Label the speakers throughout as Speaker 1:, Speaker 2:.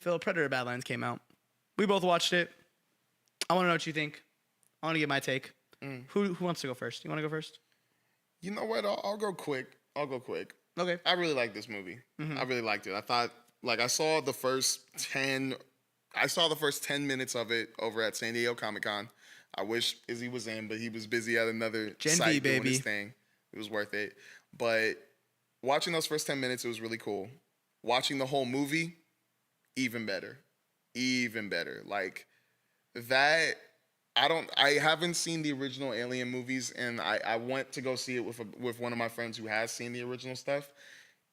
Speaker 1: Phil, Predator Badlands came out. We both watched it. I want to know what you think. I want to get my take. Who wants to go first? You want to go first?
Speaker 2: You know what? I'll go quick.
Speaker 1: Okay.
Speaker 2: I really like this movie. I really liked it. I thought, I saw the first 10 minutes of it over at San Diego Comic-Con. I wish Izzy was in, but he was busy at another
Speaker 1: Gen
Speaker 2: site
Speaker 1: V,
Speaker 2: doing
Speaker 1: baby.
Speaker 2: his thing. It was worth it. But watching those first 10 minutes, it was really cool. Watching the whole movie, even better. Like that, I haven't seen the original Alien movies, and I went to go see it with one of my friends who has seen the original stuff,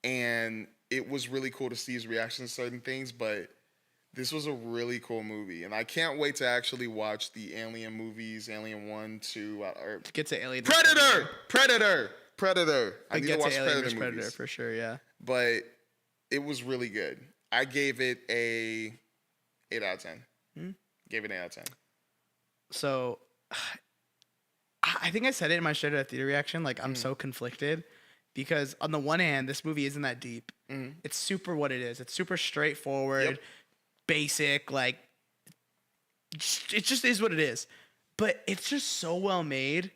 Speaker 2: and it was really cool to see his reaction to certain things, but this was a really cool movie, and I can't wait to actually watch the Alien movies, Alien 1, 2, or
Speaker 1: Get to Alien.
Speaker 2: Predator! I need to
Speaker 1: Get
Speaker 2: watch
Speaker 1: to Alien vs.
Speaker 2: Predator
Speaker 1: Predator
Speaker 2: movies.
Speaker 1: for sure, yeah.
Speaker 2: But it was really good. I gave it a 8 out of 10. Gave it an 8 out of 10.
Speaker 1: So, I think I said it in my straight out theater reaction. Like, I'm so conflicted because on the one hand, this movie isn't that deep. It's super what it is. It's super straightforward, basic. Like, it just is what it is. But it's just so well made,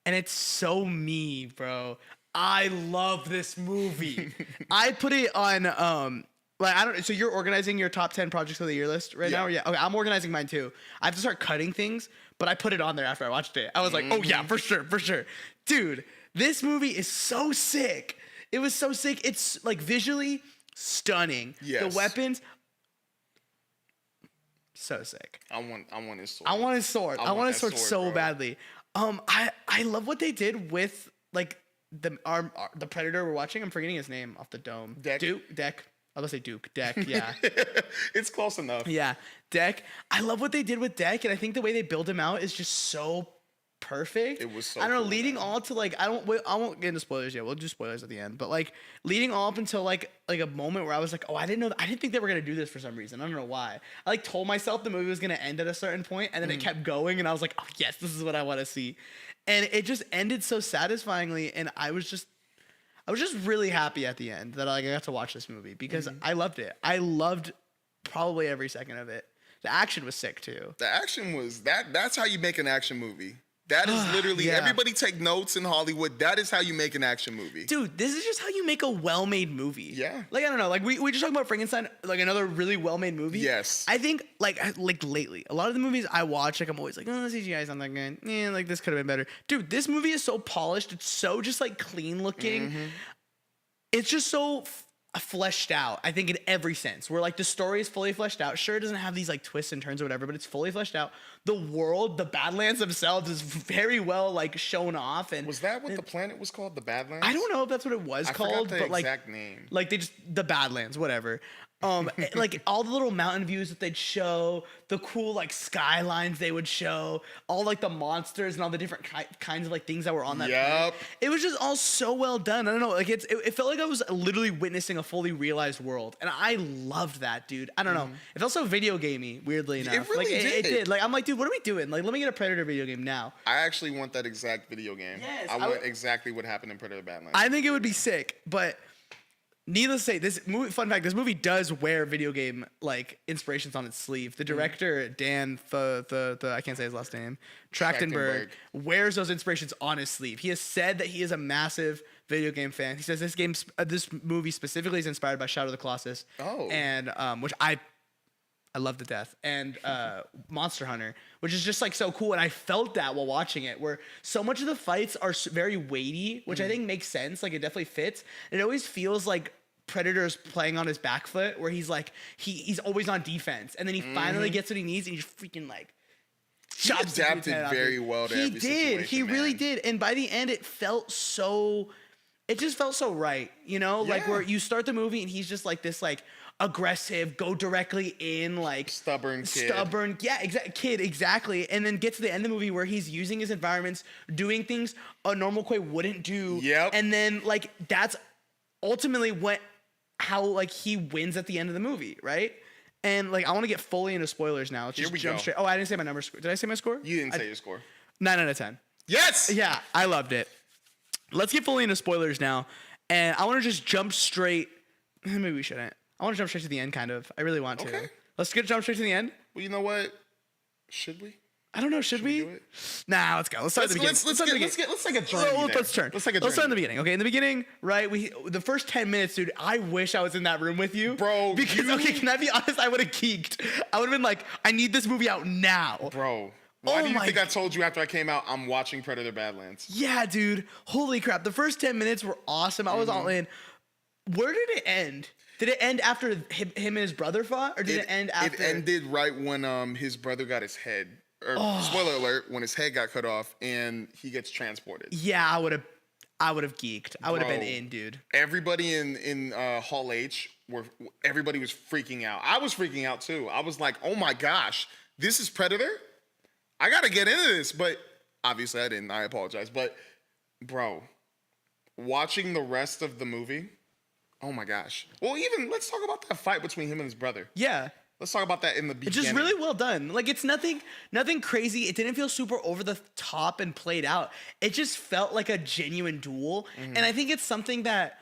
Speaker 1: and it's so me, bro. I love this movie. I put it on. So you're organizing your top 10 projects of the year list right now? Yeah. Okay, I'm organizing mine too. I have to start cutting things, but I put it on there after I watched it. I was like, oh yeah, for sure. Dude, this movie is so sick. It was so sick. It's like visually stunning.
Speaker 2: Yes.
Speaker 1: The weapons, so sick.
Speaker 2: I want his sword.
Speaker 1: I want his sword. I want his sword so
Speaker 2: bro.
Speaker 1: badly. I love what they did with like the Predator we're watching. I'm forgetting his name off the dome. Deck. I was gonna say Duke. Deck, yeah.
Speaker 2: It's close enough.
Speaker 1: Yeah, Deck. I love what they did with Deck, and I think the way they build him out is just so perfect.
Speaker 2: It was so
Speaker 1: I don't know,
Speaker 2: cool,
Speaker 1: leading
Speaker 2: man.
Speaker 1: all to like I won't get into spoilers yet. We'll do spoilers at the end. But like leading all up until like a moment where I was like, oh, I didn't think they were gonna do this for some reason. I don't know why. I like told myself the movie was gonna end at a certain point, and then it kept going, and I was like, oh yes, this is what I want to see. And it just ended so satisfyingly, and I was just really happy at the end that I got to watch this movie because I loved it. I loved probably every second of it. The action was sick too.
Speaker 2: The action was that's how you make an action movie. That is literally everybody take notes in Hollywood. That is how you make an action movie.
Speaker 1: Dude, this is just how you make a well-made movie.
Speaker 2: Yeah.
Speaker 1: Like I don't know, like we just talked about Frankenstein, like another really well-made movie.
Speaker 2: Yes.
Speaker 1: I think like lately, a lot of the movies I watch, like I'm always like, oh, the CGI is not that good. Yeah, like this could have been better. Dude, this movie is so polished. It's so just like clean looking. It's just so fleshed out, I think, in every sense. Where like the story is fully fleshed out. Sure, it doesn't have these like twists and turns or whatever, but it's fully fleshed out. The world, the Badlands themselves, is very well like shown off. And
Speaker 2: Was that what the planet was called? The Badlands?
Speaker 1: I don't know if that's what it was called,
Speaker 2: forgot the
Speaker 1: but like
Speaker 2: exact name.
Speaker 1: like they just the Badlands, whatever. Like all the little mountain views that they'd show, the cool like skylines they would show, all like the monsters and all the different kinds of like things that were on that planet. It was just all so well done. I don't know, like it felt like I was literally witnessing a fully realized world, and I loved that, dude. I don't know, it felt so video gamey, weirdly enough.
Speaker 2: It really
Speaker 1: like
Speaker 2: did.
Speaker 1: it did. Like I'm like, dude, what are we doing? Like, let me get a Predator video game now.
Speaker 2: I actually want that exact video game.
Speaker 1: Yes,
Speaker 2: I want exactly what happened in Predator Badlands.
Speaker 1: I think it would be sick, but needless to say, this movie. Fun fact: this movie does wear video game like inspirations on its sleeve. The director Dan, I can't say his last name, Trachtenberg, wears those inspirations on his sleeve. He has said that he is a massive video game fan. He says this movie specifically is inspired by Shadow of the Colossus.
Speaker 2: Oh,
Speaker 1: and which I love to death, and Monster Hunter, which is just like so cool. And I felt that while watching it, where so much of the fights are very weighty, which I think makes sense. Like it definitely fits. It always feels like Predator's playing on his back foot, where he's like he's always on defense, and then he finally gets what he needs, and he just freaking like chops.
Speaker 2: He adapted very well to every situation.
Speaker 1: He really did. And by the end, it just felt so right, you know, like where you start the movie and he's just like this like aggressive, go directly in, like
Speaker 2: stubborn,
Speaker 1: kid, exactly. And then get to the end of the movie where he's using his environments, doing things a normal Quay wouldn't do. And then like that's ultimately how like he wins at the end of the movie, right? And like I want to get fully into spoilers now. Let's just jump straight. Oh, I didn't say my number. Did I say my score?
Speaker 2: You didn't say your score.
Speaker 1: 9 out of 10.
Speaker 2: Yes.
Speaker 1: Yeah, I loved it. Let's get fully into spoilers now, and I want to just jump straight. Maybe we shouldn't. I want to jump straight to the end, kind of. I really want to.
Speaker 2: Okay.
Speaker 1: Let's jump straight to the end.
Speaker 2: Well, you know what? Should we?
Speaker 1: I don't know. Should we?
Speaker 2: do it?
Speaker 1: Nah, let's go. Let's start at the beginning.
Speaker 2: Let's take a journey.
Speaker 1: Let's turn.
Speaker 2: Let's take a journey.
Speaker 1: Let's start in the beginning. Okay, in the beginning, right? The first 10 minutes, dude. I wish I was in that room with you,
Speaker 2: bro.
Speaker 1: Because okay, can I be honest? I would have geeked. I would have been like, I need this movie out now,
Speaker 2: bro. Why do you think I told you after I came out I'm watching Predator Badlands?
Speaker 1: Yeah, dude. Holy crap! The first 10 minutes were awesome. I was all in. Where did it end? Did it end after him and his brother fought, or did it end after?
Speaker 2: It ended right when his brother got his head. Or spoiler alert, when his head got cut off and he gets transported.
Speaker 1: Yeah, I would have geeked. I would have been in, dude.
Speaker 2: Everybody in Hall H everybody was freaking out. I was freaking out too. I was like, oh my gosh, this is Predator? I gotta get into this. But obviously I didn't. I apologize. But bro, watching the rest of the movie, oh my gosh. Well, even let's talk about that fight between him and his brother.
Speaker 1: Yeah.
Speaker 2: Let's talk about that in the beginning.
Speaker 1: It's just really well done. Like, it's nothing crazy. It didn't feel super over the top and played out. It just felt like a genuine duel. And I think it's something that,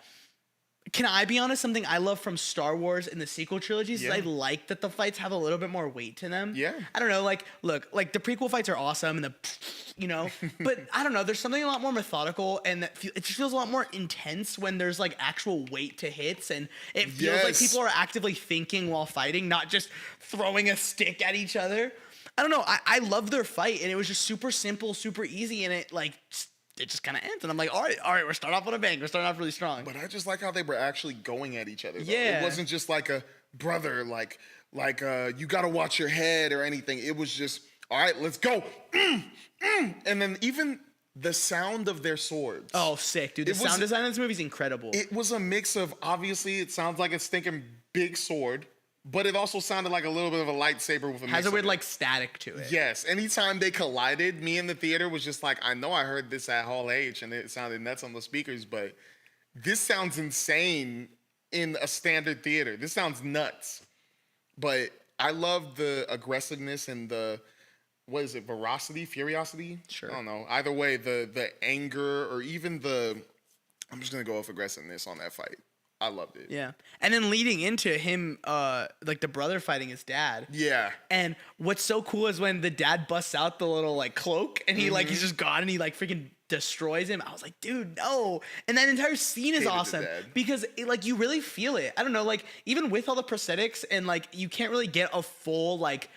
Speaker 1: can I be honest, something I love from Star Wars and the sequel trilogies is I like that the fights have a little bit more weight to them.
Speaker 2: Yeah.
Speaker 1: I don't know, like, look, like the prequel fights are awesome and but I don't know, there's something a lot more methodical and it just feels a lot more intense when there's like actual weight to hits and it feels like people are actively thinking while fighting, not just throwing a stick at each other. I don't know, I love their fight and it was just super simple, super easy, and it just kind of ends. And I'm like, all right, we're starting off on a bang. We're starting off really strong.
Speaker 2: But I just like how they were actually going at each other. Though.
Speaker 1: Yeah.
Speaker 2: It wasn't just like a brother, like you got to watch your head or anything. It was just, all right, let's go. And then even the sound of their swords.
Speaker 1: Oh, sick, dude. The sound design in this movie is incredible.
Speaker 2: It was a mix of, obviously, it sounds like a stinking big sword, but it also sounded like a little bit of a lightsaber with a mix
Speaker 1: has a weird
Speaker 2: of it.
Speaker 1: like static to it.
Speaker 2: Yes. Anytime they collided, me in the theater was just like, I know I heard this at Hall H and it sounded nuts on the speakers, but this sounds insane in a standard theater. This sounds nuts. But I love the aggressiveness and the, what is it, furiosity?
Speaker 1: Sure.
Speaker 2: I don't know. Either way, the anger or even I'm just going to go off aggressiveness on that fight. I loved it.
Speaker 1: Yeah. And then leading into him, like the brother fighting his dad.
Speaker 2: Yeah.
Speaker 1: And what's so cool is when the dad busts out the little like cloak and he's just gone and he like freaking destroys him. I was like, dude, no. And that entire scene is awesome because you really feel it. I don't know, like even with all the prosthetics and like you can't really get a full like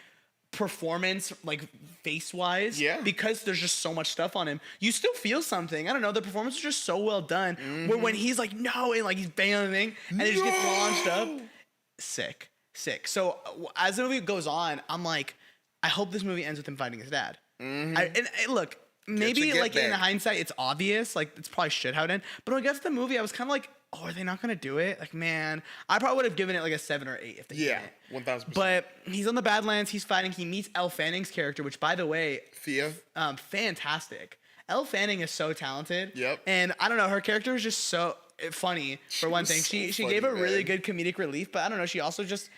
Speaker 1: performance like face wise because there's just so much stuff on him. You still feel something. I don't know, the performance is just so well done where when he's like no and like he's banging on the thing and it just gets launched up. Sick. So as the movie goes on, I'm like, I hope this movie ends with him fighting his dad. And look, maybe like in hindsight it's obvious, like it's probably should how it end, but when I got to the movie I was kind of like, oh, are they not gonna do it? Like, man, I probably would have given it like a 7 or 8 if they did it.
Speaker 2: 1000%.
Speaker 1: But he's on the Badlands, he's fighting, he meets Elle Fanning's character, which by the way,
Speaker 2: Thea,
Speaker 1: fantastic. Elle Fanning is so talented.
Speaker 2: Yep.
Speaker 1: And I don't know, her character is just so funny for one thing. She gave a really good comedic relief, but I don't know, she also just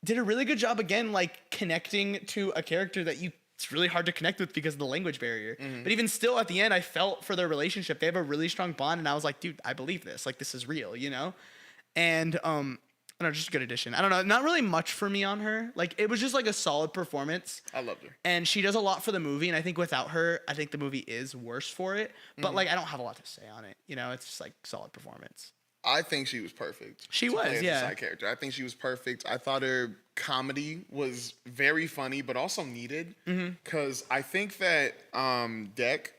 Speaker 1: did a really good job again, like connecting to a character that it's really hard to connect with because of the language barrier. But even still at the end, I felt for their relationship. They have a really strong bond and I was like, dude, I believe this. Like this is real, you know? And I don't know, just a good addition. I don't know, not really much for me on her. Like it was just like a solid performance.
Speaker 2: I loved her.
Speaker 1: And she does a lot for the movie. And I think without her, I think the movie is worse for it. But like I don't have a lot to say on it. You know, it's just like solid performance.
Speaker 2: I think she was perfect.
Speaker 1: She was,
Speaker 2: yeah. Side character. I think she was perfect. I thought her comedy was very funny, but also needed. Because I think that Deck,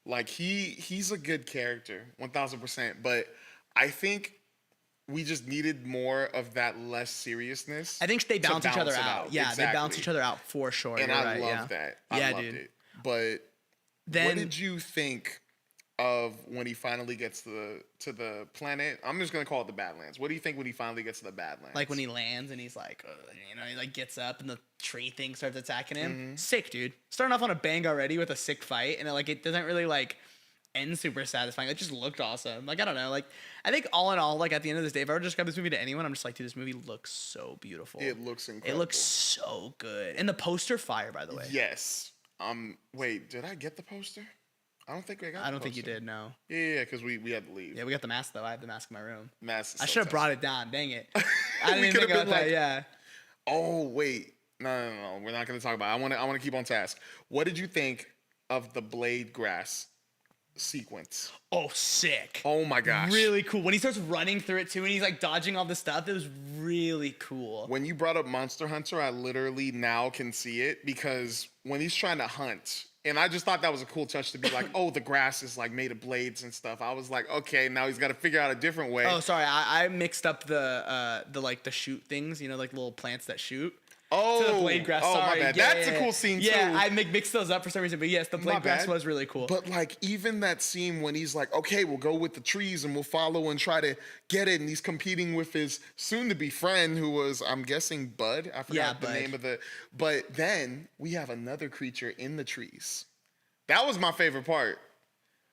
Speaker 2: like he's a good character, 1000%. But I think we just needed more of that less seriousness.
Speaker 1: I think they balance each other out. Yeah,
Speaker 2: exactly.
Speaker 1: They balance each other out for sure.
Speaker 2: And I love that. I loved it. But then, what did you think of when he finally gets to the planet? I'm just gonna call it the Badlands. What do you think when he finally gets to the Badlands?
Speaker 1: Like when he lands and he's like, he like gets up and the tree thing starts attacking him. Sick, dude. Starting off on a bang already with a sick fight, and it doesn't really like end super satisfying. It just looked awesome. Like I don't know. Like I think all in all, like at the end of this day, if I were to describe this movie to anyone, I'm just like, dude, this movie looks so beautiful.
Speaker 2: It looks incredible.
Speaker 1: It looks so good, and the poster fire, by the way.
Speaker 2: Yes. Wait, did I get the poster? I don't think I got.
Speaker 1: I don't think you did. No.
Speaker 2: Yeah, because we had to leave.
Speaker 1: Yeah, we got the mask though. I have the mask in my room.
Speaker 2: Mask.
Speaker 1: I should have brought it down. Dang it. I didn't
Speaker 2: We
Speaker 1: even think
Speaker 2: could've
Speaker 1: about
Speaker 2: been
Speaker 1: that.
Speaker 2: like-
Speaker 1: Yeah.
Speaker 2: Oh wait, no. We're not gonna talk about it. I wanna keep on task. What did you think of the blade grass sequence?
Speaker 1: Oh, sick.
Speaker 2: Oh my gosh.
Speaker 1: Really cool. When he starts running through it too and he's like dodging all the stuff, it was really cool.
Speaker 2: When you brought up Monster Hunter, I literally now can see it because when he's trying to hunt, and I just thought that was a cool touch to be like, oh, the grass is like made of blades and stuff. I was like, okay, now he's got to figure out a different way.
Speaker 1: Oh, sorry. I mixed up the like the shoot things, you know, like little plants that shoot.
Speaker 2: Oh,
Speaker 1: To the blade grass.
Speaker 2: oh
Speaker 1: Sorry.
Speaker 2: my bad.
Speaker 1: Yeah,
Speaker 2: That's a cool scene too.
Speaker 1: Yeah, I mixed those up for some reason, but yes, the blade grass was really cool.
Speaker 2: But like even that scene when he's like, okay, we'll go with the trees and we'll follow and try to get it, and he's competing with his soon-to-be friend who was, I'm guessing, Bud. I forgot the name of the. But then we have another creature in the trees. That was my favorite part.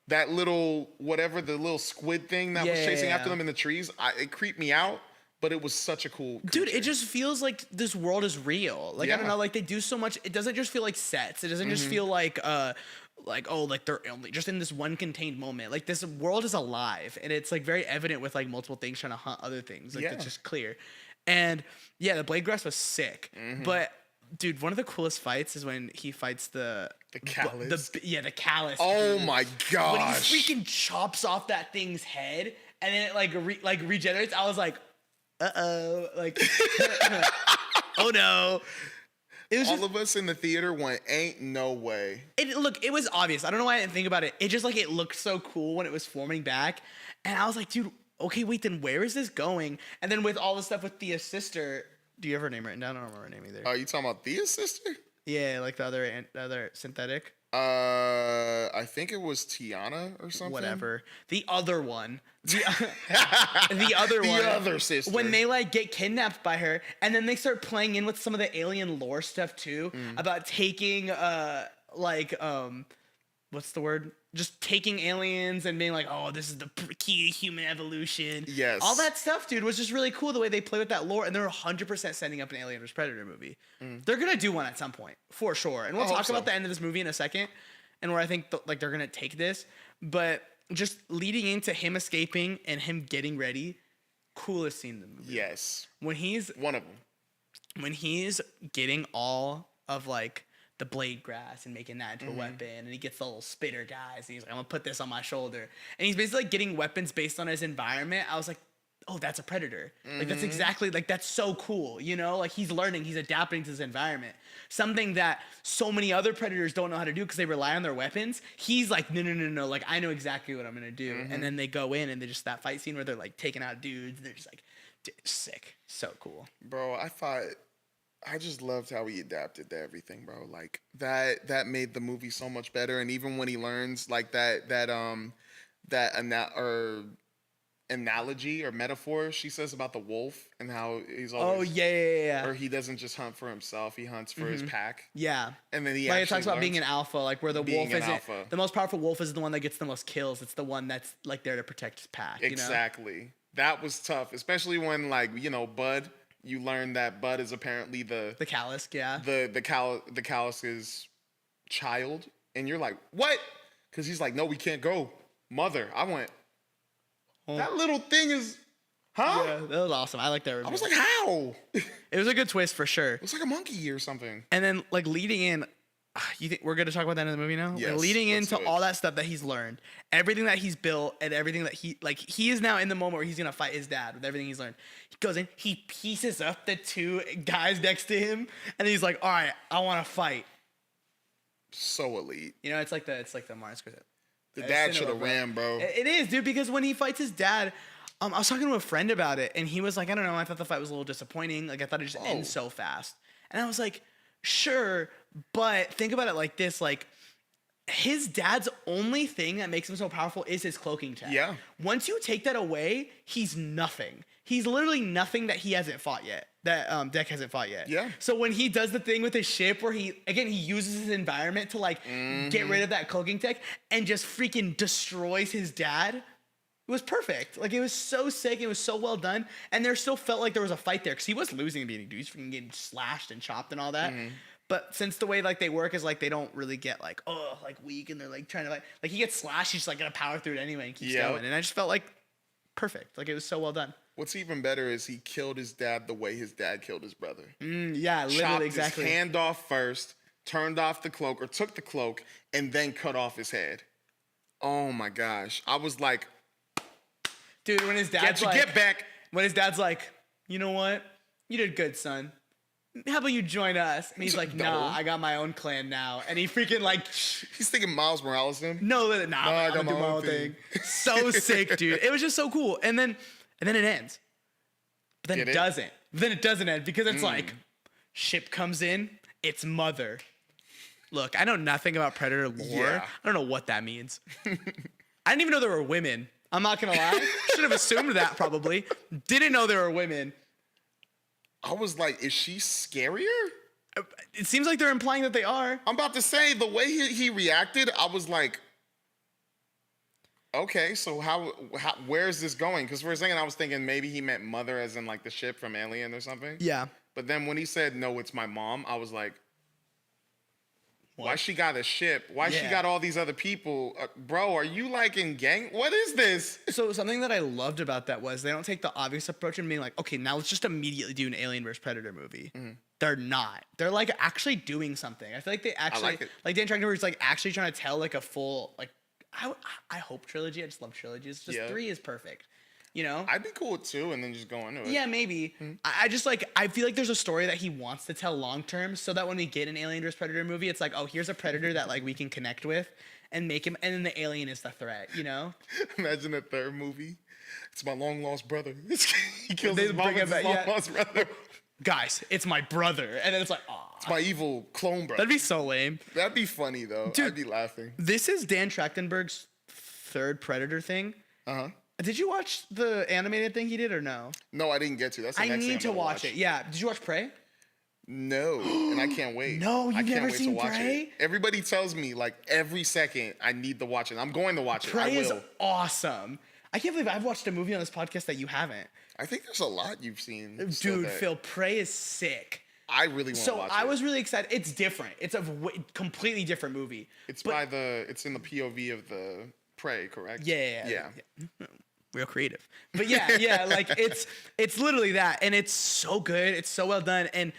Speaker 2: That little whatever the little squid thing that was chasing after them in the trees. It creeped me out. But it was such a cool creature.
Speaker 1: Dude, it just feels like this world is real. Like, I don't know, like they do so much. It doesn't just feel like sets. It doesn't just feel like they're only just in this one contained moment. Like this world is alive, and it's like very evident with like multiple things trying to hunt other things. Like it's just clear. And yeah, the blade grass was sick. But dude, one of the coolest fights is when he fights the Kalisk. The Kalisk.
Speaker 2: Oh my gosh.
Speaker 1: When he freaking chops off that thing's head and then it like regenerates. I was like, like, oh no. It was
Speaker 2: all of us in the theater went, ain't no way.
Speaker 1: It was obvious. I don't know why I didn't think about it. It just like, it looked so cool when it was forming back. And I was like, dude, okay, wait, then where is this going? And then with all the stuff with Thea's sister, do you have her name written down? I don't remember her name either.
Speaker 2: Are you talking about Thea's sister?
Speaker 1: Yeah, like the other synthetic.
Speaker 2: I think it was Tiana or something.
Speaker 1: Whatever. The other one. The other one.
Speaker 2: The other sister.
Speaker 1: When they like get kidnapped by her, and then they start playing in with some of the alien lore stuff too, about taking what's the word? Just taking aliens and being like, oh, this is the key to human evolution.
Speaker 2: Yes.
Speaker 1: All that stuff, dude, was just really cool the way they play with that lore. And they're 100% setting up an Alien vs. Predator movie. They're going to do one at some point, for sure. And we'll talk about the end of this movie in a second and where I think like they're going to take this. But just leading into him escaping and him getting ready, coolest scene in the movie.
Speaker 2: Yes.
Speaker 1: When he's...
Speaker 2: One of them.
Speaker 1: When he's getting all of like... the blade grass and making that into a weapon, and he gets the little spitter guys and he's like, I'm gonna put this on my shoulder, and he's basically like getting weapons based on his environment. I was like, oh, that's a predator. Like that's exactly, like that's so cool, you know, like he's learning, he's adapting to his environment, something that so many other predators don't know how to do because they rely on their weapons. He's like, no, like I know exactly what I'm gonna do. And then they go in and they just, that fight scene where they're like taking out dudes and they're just like, dude, sick, so cool.
Speaker 2: Bro, I just loved how he adapted to everything, bro. Like that made the movie so much better. And even when he learns like that analogy or metaphor she says about the wolf and how he's always or he doesn't just hunt for himself, he hunts for his pack.
Speaker 1: Yeah.
Speaker 2: And then he
Speaker 1: like it talks about being an alpha, like where the wolf isn't
Speaker 2: alpha.
Speaker 1: The most powerful wolf is the one that gets the most kills. It's the one that's like there to protect his pack.
Speaker 2: Exactly. You know? That was tough, especially when like, you know, Bud. You learn that Bud is apparently the Kalisk, yeah. The Kalisk's child. And you're like, what? Because he's like, no, we can't go. Mother. I went, that little thing is, huh?
Speaker 1: Yeah, that was awesome. I like that review.
Speaker 2: I was like, how?
Speaker 1: It was a good twist for sure.
Speaker 2: It was like a monkey or something.
Speaker 1: And then like leading in, you think we're going to talk about that in the movie now?
Speaker 2: Yes,
Speaker 1: like, leading into all that stuff that he's learned, everything that he's built, and everything that he is now in the moment where he's going to fight his dad with everything he's learned. He goes in, he pieces up the two guys next to him, and he's like, all right, I want to fight.
Speaker 2: So elite.
Speaker 1: You know, it's like the Martin Scorsese.
Speaker 2: The dad should have ran, bro.
Speaker 1: It is, dude, because when he fights his dad, I was talking to a friend about it, and he was like, I don't know, I thought the fight was a little disappointing. Like, I thought it just ends so fast. And I was like, sure, but think about it like this, like, his dad's only thing that makes him so powerful is his cloaking tech.
Speaker 2: Yeah.
Speaker 1: Once you take that away, he's nothing. He's literally nothing that he hasn't fought yet. That Deck hasn't fought yet.
Speaker 2: Yeah.
Speaker 1: So when he does the thing with his ship where he uses his environment to like get rid of that cloaking tech and just freaking destroys his dad, it was perfect. Like, it was so sick. It was so well done. And there still felt like there was a fight there because he was losing in the beginning. Dude, he's freaking getting slashed and chopped and all that. But since the way like they work is like they don't really get like, oh, like weak and they're like trying to like he gets slashed, he's just like gonna power through it anyway and keeps going. And I just felt like perfect. Like, it was so well done.
Speaker 2: What's even better is he killed his dad the way his dad killed his brother.
Speaker 1: Yeah, literally,
Speaker 2: Chopped
Speaker 1: exactly.
Speaker 2: his hand off first, turned off the cloak, or took the cloak, and then cut off his head. Oh my gosh. I was like,
Speaker 1: Dude, when his dad's like,
Speaker 2: get back.
Speaker 1: When his dad's like, you know what? You did good, son. How about you join us? And he's like, nah, I got my own clan now. And he freaking like,
Speaker 2: He's thinking Miles Morales him.
Speaker 1: no, I'm
Speaker 2: I got
Speaker 1: gonna do
Speaker 2: my
Speaker 1: my
Speaker 2: own
Speaker 1: own
Speaker 2: thing.
Speaker 1: thing. So sick, dude. It was just so cool. And then it ends. But then
Speaker 2: Get
Speaker 1: it
Speaker 2: it?
Speaker 1: doesn't. Then it doesn't end because it's like, ship comes in, it's mother. Look, I know nothing about Predator lore.
Speaker 2: Yeah.
Speaker 1: I don't know what that means. I didn't even know there were women. I'm not gonna lie. Should have assumed that probably. Didn't know there were women.
Speaker 2: I was like, is she scarier?
Speaker 1: It seems like they're implying that they are.
Speaker 2: I'm about to say, the way he reacted, I was like, okay, so how where is this going? Because for a second I was thinking maybe he meant mother as in like the ship from Alien or something.
Speaker 1: Yeah.
Speaker 2: But then when he said, no, it's my mom, I was like, why she got a ship? Why she got all these other people? Bro, are you like in gang? What is this?
Speaker 1: So something that I loved about that was they don't take the obvious approach and being like, okay, now let's just immediately do an Alien vs. Predator movie. They're not. They're like actually doing something. I feel like they actually, like Dan Trachtenberg is like actually trying to tell like a full, like, I hope trilogy. I just love trilogies. Just 3 is perfect. You know?
Speaker 2: I'd be cool with 2 and then just go into it.
Speaker 1: Yeah, maybe. I just like, I feel like there's a story that he wants to tell long term so that when we get an Alien vs. Predator movie, it's like, oh, here's a Predator that like we can connect with and make him, and then the alien is the threat, you know?
Speaker 2: Imagine a third movie. It's my long lost brother. He kills
Speaker 1: They
Speaker 2: his mom
Speaker 1: bring
Speaker 2: with
Speaker 1: it
Speaker 2: his
Speaker 1: back,
Speaker 2: long lost brother.
Speaker 1: Guys, it's my brother. And then it's like, oh.
Speaker 2: It's my evil clone brother.
Speaker 1: That'd be so lame.
Speaker 2: That'd be funny though.
Speaker 1: Dude,
Speaker 2: I'd be laughing.
Speaker 1: This is Dan Trachtenberg's third Predator thing.
Speaker 2: Uh-huh.
Speaker 1: Did you watch the animated thing he did or no?
Speaker 2: No, I didn't get to. That's the
Speaker 1: I
Speaker 2: next thing
Speaker 1: need
Speaker 2: I'm
Speaker 1: to
Speaker 2: gonna
Speaker 1: watch it. Yeah. Did you watch Prey?
Speaker 2: No, and I can't wait.
Speaker 1: No, you've
Speaker 2: I can't
Speaker 1: never
Speaker 2: wait
Speaker 1: seen
Speaker 2: to watch
Speaker 1: Prey?
Speaker 2: it. Everybody tells me like every second I need to watch it. I'm going to watch it.
Speaker 1: Prey
Speaker 2: I
Speaker 1: is
Speaker 2: will.
Speaker 1: awesome. I can't believe I've watched a movie on this podcast that you haven't.
Speaker 2: I think there's a lot you've seen. still
Speaker 1: Dude,
Speaker 2: that
Speaker 1: Phil, Prey is sick.
Speaker 2: I really want to
Speaker 1: So
Speaker 2: watch it.
Speaker 1: I was really excited. It's different. It's a completely different movie.
Speaker 2: It's it's in the POV of the Prey, correct?
Speaker 1: Yeah. Real creative. But yeah, like it's literally that. And it's so good. It's so well done. And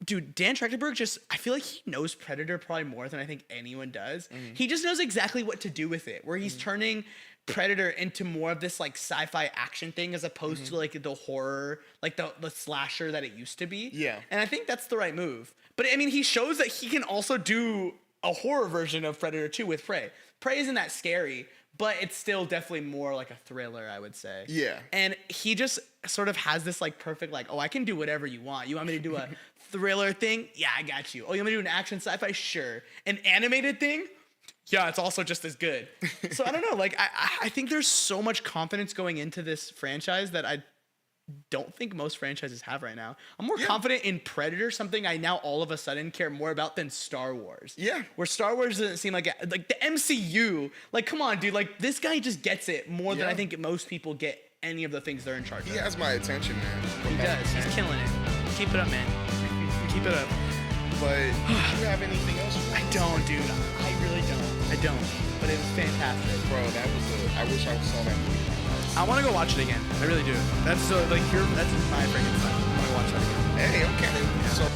Speaker 1: dude, Dan Trachtenberg I feel like he knows Predator probably more than I think anyone does. He just knows exactly what to do with it, where he's turning Predator into more of this like sci-fi action thing as opposed to like the horror, like the slasher that it used to be.
Speaker 2: Yeah.
Speaker 1: And I think that's the right move. But I mean, he shows that he can also do a horror version of Predator 2 with Prey. Prey isn't that scary, but it's still definitely more like a thriller, I would say.
Speaker 2: Yeah.
Speaker 1: And he just sort of has this like perfect, like, oh, I can do whatever you want. You want me to do a thriller thing? Yeah, I got you. Oh, you want me to do an action sci-fi? Sure. An animated thing? Yeah, it's also just as good. So I don't know. Like, I think there's so much confidence going into this franchise that I don't think most franchises have right now. I'm more confident in Predator, something I now all of a sudden care more about than Star Wars.
Speaker 2: Yeah.
Speaker 1: Where Star Wars doesn't seem like the MCU. Like, come on, dude. Like, this guy just gets it more than I think most people get any of the things they're in charge of.
Speaker 2: He has my attention, man.
Speaker 1: He does. He's killing it. Keep it up, man. Keep it up.
Speaker 2: But do you have anything else?
Speaker 1: I don't, dude. I really don't. I don't. But it was fantastic.
Speaker 2: Bro, I wish I saw that movie.
Speaker 1: I want to go watch it again. I really do. That's so like that's my freaking fun. I want to watch that again.
Speaker 2: Hey, okay. So